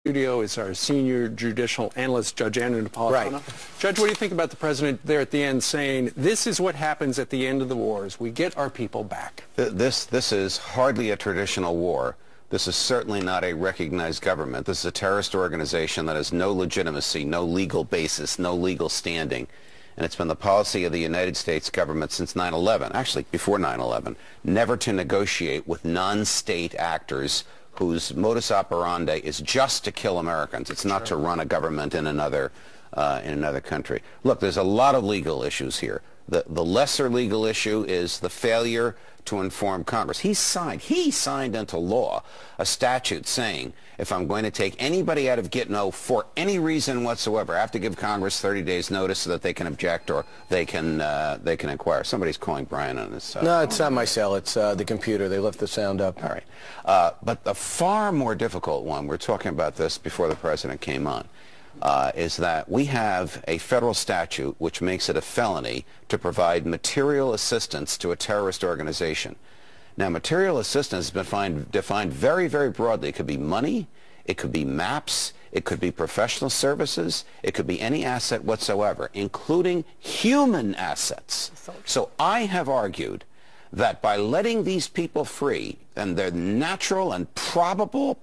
Studio is our senior judicial analyst, Judge Andrew Napolitano. Right. Judge, what do you think about the president there at the end saying, this is what happens at the end of the wars. We get our people back. This is hardly a traditional war. This is certainly not a recognized government. This is a terrorist organization that has no legitimacy, no legal basis, no legal standing. And it's been the policy of the United States government since 9/11, actually before 9/11, never to negotiate with non-state actors whose modus operandi is just to kill Americans. It's not to run a government in another country. Look, there's a lot of legal issues here. The lesser legal issue is the failure to inform Congress. He signed into law a statute saying, if I'm going to take anybody out of Gitmo for any reason whatsoever, I have to give Congress 30 days notice so that they can object or they can inquire. Somebody's calling Brian on this. No, it's not my cell. It's the computer. They left the sound up. All right. But the far more difficult one, we're talking about this before the president came on, is that we have a federal statute which makes it a felony to provide material assistance to a terrorist organization. Now, material assistance has been defined very, very broadly. It could be money, it could be maps, it could be professional services, it could be any asset whatsoever, including human assets. So I have argued that by letting these people free, and the natural and probable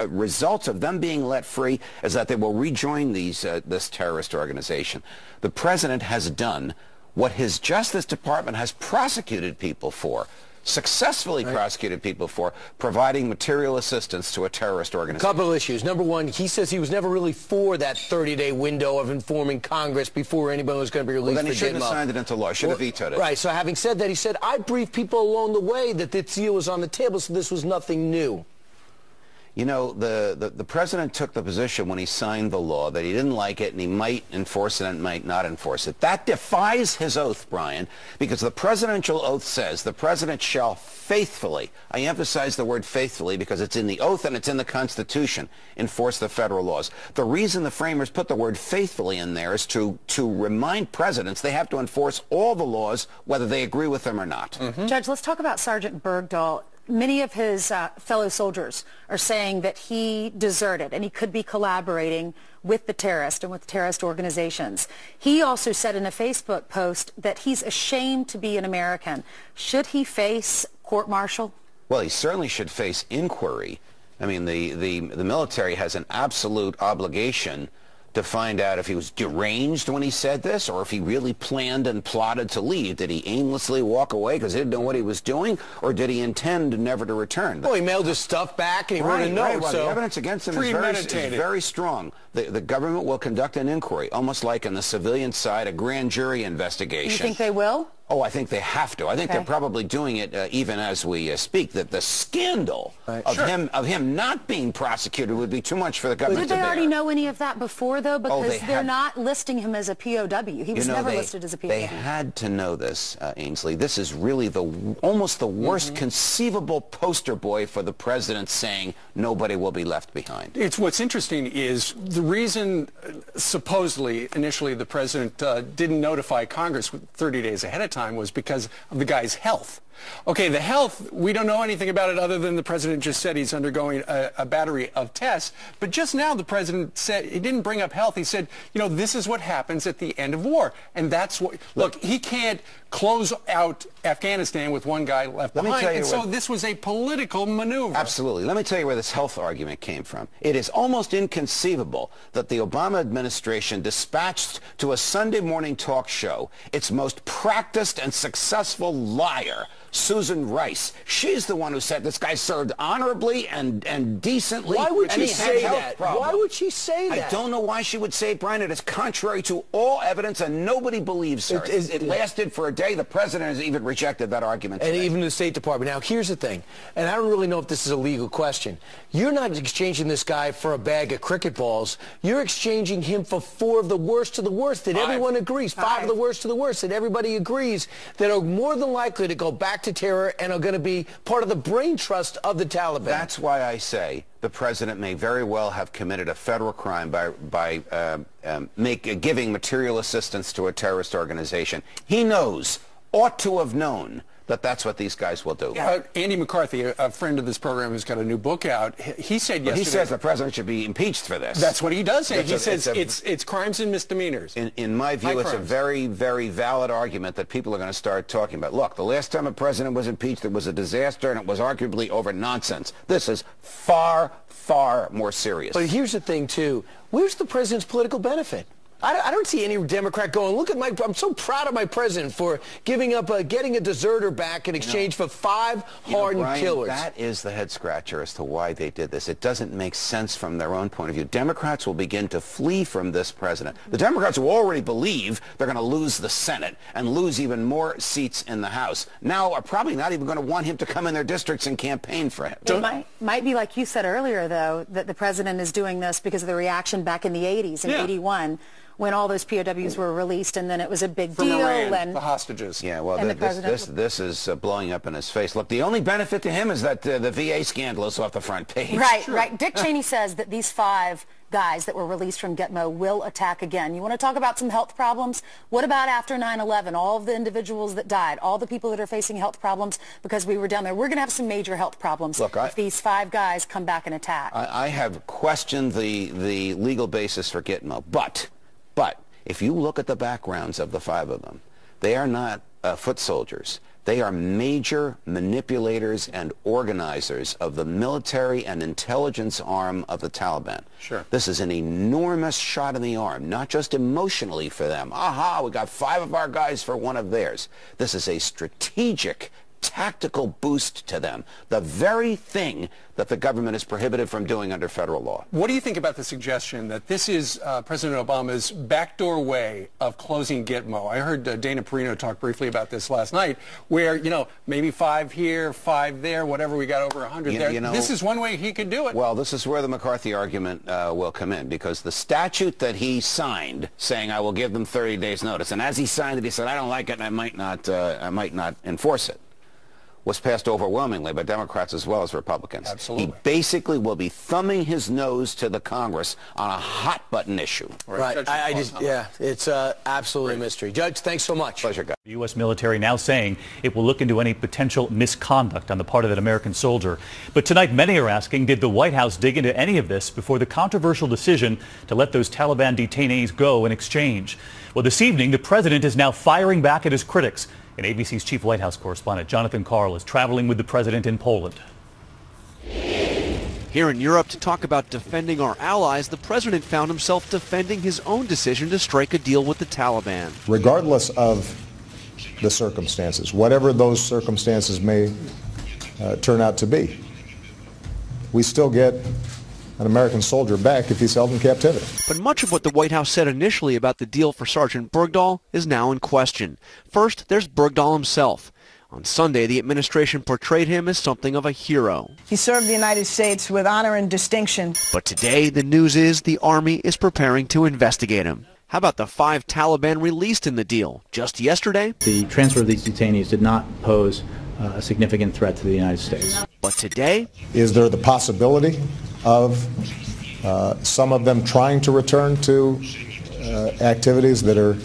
results of them being let free is that they will rejoin this terrorist organization. The president has done what his Justice Department has prosecuted people for, successfully prosecuted people for, providing material assistance to a terrorist organization. Couple of issues. Number one, he says he was never really for that 30-day window of informing Congress before anybody was going to be released. Well, then he for shouldn't have Gitmo. signed it into law. He should have vetoed it. Right. So having said that, he said, I briefed people along the way that this deal was on the table, so this was nothing new. You know, the president took the position when he signed the law that he didn't like it and he might enforce it and might not enforce it. That defies his oath, Brian, because the presidential oath says the president shall faithfully, I emphasize the word faithfully because it's in the oath and it's in the Constitution, enforce the federal laws. The reason the framers put the word faithfully in there is to remind presidents they have to enforce all the laws whether they agree with them or not. Judge, let's talk about Sergeant Bergdahl. Many of his fellow soldiers are saying that he deserted and he could be collaborating with the terrorists and with terrorist organizations. He also said in a Facebook post that he's ashamed to be an American. Should he face court-martial? Well, he certainly should face inquiry. I mean, the military has an absolute obligation to find out if he was deranged when he said this or if he really planned and plotted to leave. Did he aimlessly walk away because he didn't know what he was doing, or did he intend never to return? Well, he mailed his stuff back and he wrote a note. Well, so the evidence against him is very strong. The government will conduct an inquiry, almost like on the civilian side, a grand jury investigation. You think they will? Oh, I think they have to. I think they're probably doing it even as we speak. That the scandal of him not being prosecuted would be too much for the government to bear. Did they already know any of that before, though? Because they're not listing him as a POW. He was never listed as a POW. They had to know this, Ainsley. This is really almost the worst conceivable poster boy for the president saying nobody will be left behind. What's interesting is the reason supposedly initially the president didn't notify Congress 30 days ahead of time was because of the guy's health. Okay, the health, we don't know anything about it other than the president just said he's undergoing a battery of tests. But just now the president said, he didn't bring up health. He said, you know, this is what happens at the end of war. And that's what, look, he can't close out Afghanistan with one guy left behind. And so this was a political maneuver. Absolutely. Let me tell you where this health argument came from. It is almost inconceivable that the Obama administration dispatched to a Sunday morning talk show its most practiced and successful liar, Susan Rice. She's the one who said this guy served honorably and decently. Why would she say that? Why would she say that? I don't know why she would say it, Brian. It is contrary to all evidence, and nobody believes her. It lasted for a day. The president has even rejected that argument today. And even the State Department. Now, here's the thing, and I don't really know if this is a legal question. You're not exchanging this guy for a bag of cricket balls. You're exchanging him for 4 of the worst of the worst that everyone agrees. 5 of the worst of the worst that everybody agrees that are more than likely to go back to terror and are going to be part of the brain trust of the Taliban. That's why I say the president may very well have committed a federal crime by giving material assistance to a terrorist organization. He knows, ought to have known, that that's what these guys will do. Andy McCarthy, a friend of this program who's got a new book out, he said yesterday... He says the president should be impeached for this. That's what he does say. He says it's crimes and misdemeanors. In my view, it's a very, very valid argument that people are going to start talking about. Look, the last time a president was impeached, it was a disaster, and it was arguably over nonsense. This is far, far more serious. But here's the thing, too. Where's the president's political benefit? I don't see any Democrat going, look at I'm so proud of my president for giving up, getting a deserter back in exchange for 5 hardened Brian, killers. That is the head scratcher as to why they did this. It doesn't make sense from their own point of view. Democrats will begin to flee from this president. The Democrats who already believe they're going to lose the Senate and lose even more seats in the House now are probably not even going to want him to come in their districts and campaign for him. It might be like you said earlier, though, that the president is doing this because of the reaction back in the 80s, in 81. When all those POWs were released, and then it was a big deal. Iran, and the hostages. Yeah, well, this is blowing up in his face. Look, the only benefit to him is that the VA scandal is off the front page. Right, right. Dick Cheney says that these 5 guys that were released from Gitmo will attack again. You want to talk about some health problems? What about after 9/11? All of the individuals that died, all the people that are facing health problems because we were down there. We're going to have some major health problems if these 5 guys come back and attack. I have questioned the legal basis for Gitmo, but if you look at the backgrounds of the 5 of them, they are not foot soldiers. They are major manipulators and organizers of the military and intelligence arm of the Taliban. Sure. This is an enormous shot in the arm, not just emotionally for them. Aha, we got 5 of our guys for 1 of theirs. This is a strategic, tactical boost to them, the very thing that the government is prohibited from doing under federal law. What do you think about the suggestion that this is President Obama's backdoor way of closing Gitmo? I heard Dana Perino talk briefly about this last night, where, maybe 5 here, 5 there, whatever, we got over 100 there. This is one way he could do it. Well, this is where the McCarthy argument will come in, because the statute that he signed saying, I will give them 30 days notice, and as he signed it, he said, I don't like it, and I might not enforce it, was passed overwhelmingly by Democrats as well as Republicans. Absolutely. He basically will be thumbing his nose to the Congress on a hot-button issue. Right. It's absolutely a mystery. Judge, thanks so much. Pleasure, guys. The U.S. military now saying it will look into any potential misconduct on the part of that American soldier. But tonight, many are asking, did the White House dig into any of this before the controversial decision to let those Taliban detainees go in exchange? Well, this evening, the president is now firing back at his critics. And ABC's chief White House correspondent Jonathan Karl is traveling with the president in Poland. Here in Europe to talk about defending our allies, the president found himself defending his own decision to strike a deal with the Taliban. Regardless of the circumstances, whatever those circumstances may turn out to be, we still get an American soldier back if he's held in captivity. But much of what the White House said initially about the deal for Sergeant Bergdahl is now in question. First, there's Bergdahl himself. On Sunday, the administration portrayed him as something of a hero. He served the United States with honor and distinction. But today, the news is the Army is preparing to investigate him. How about the 5 Taliban released in the deal? Just yesterday? The transfer of these detainees did not pose a significant threat to the United States. But today? Is there the possibility of some of them trying to return to activities that are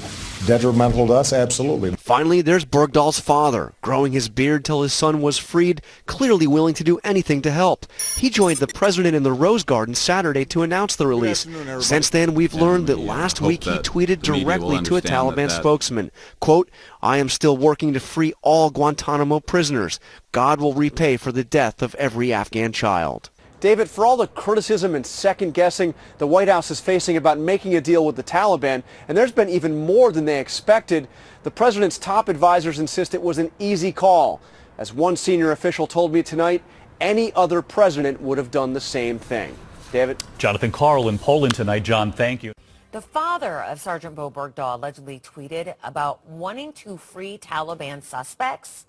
detrimental to us? Absolutely. Finally, there's Bergdahl's father, growing his beard till his son was freed, clearly willing to do anything to help. He joined the president in the Rose Garden Saturday to announce the release. Since then, we've learned that last week he tweeted directly to a Taliban spokesman, quote, I am still working to free all Guantanamo prisoners. God will repay for the death of every Afghan child. David, for all the criticism and second-guessing the White House is facing about making a deal with the Taliban, and there's been even more than they expected, the president's top advisors insist it was an easy call. As one senior official told me tonight, any other president would have done the same thing. David? Jonathan Karl in Poland tonight. John, thank you. The father of Sergeant Bowe Bergdahl allegedly tweeted about wanting to free Taliban suspects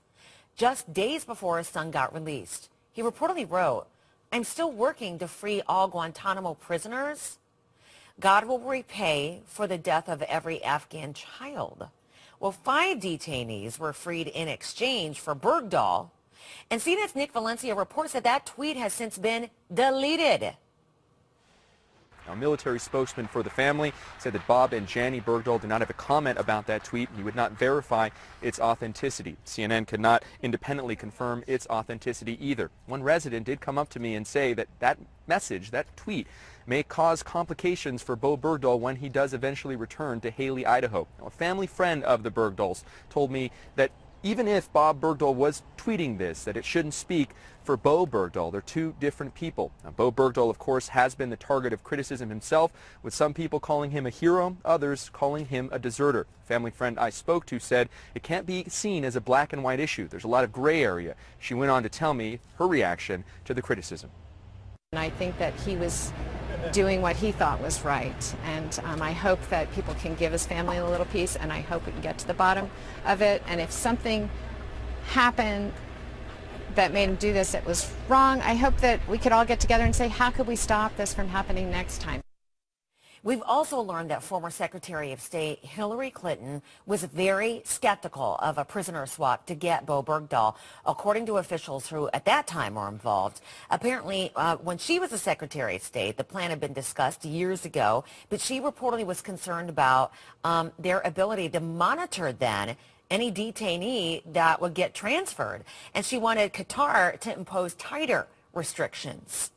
just days before his son got released. He reportedly wrote, I'm still working to free all Guantanamo prisoners. God will repay for the death of every Afghan child. Well, 5 detainees were freed in exchange for Bergdahl. And CNN's Nick Valencia reports that that tweet has since been deleted. Now, a military spokesman for the family said that Bob and Janie Bergdahl did not have a comment about that tweet. He would not verify its authenticity. CNN could not independently confirm its authenticity either. One resident did come up to me and say that that message, that tweet, may cause complications for Bowe Bergdahl when he does eventually return to Haley, Idaho. Now, a family friend of the Bergdahls told me that even if Bob Bergdahl was tweeting this, that it shouldn't speak for Bowe Bergdahl. They're two different people. Now, Bowe Bergdahl, of course, has been the target of criticism himself, with some people calling him a hero, others calling him a deserter. A family friend I spoke to said it can't be seen as a black and white issue. There's a lot of gray area. She went on to tell me her reaction to the criticism. And I think that he was doing what he thought was right, and I hope that people can give his family a little peace, and I hope we can get to the bottom of it. And if something happened that made him do this that was wrong, I hope that we could all get together and say, how could we stop this from happening next time? We've also learned that former Secretary of State Hillary Clinton was very skeptical of a prisoner swap to get Bowe Bergdahl, according to officials who at that time were involved. Apparently, when she was the Secretary of State, the plan had been discussed years ago, but she reportedly was concerned about their ability to monitor then any detainee that would get transferred. And she wanted Qatar to impose tighter restrictions.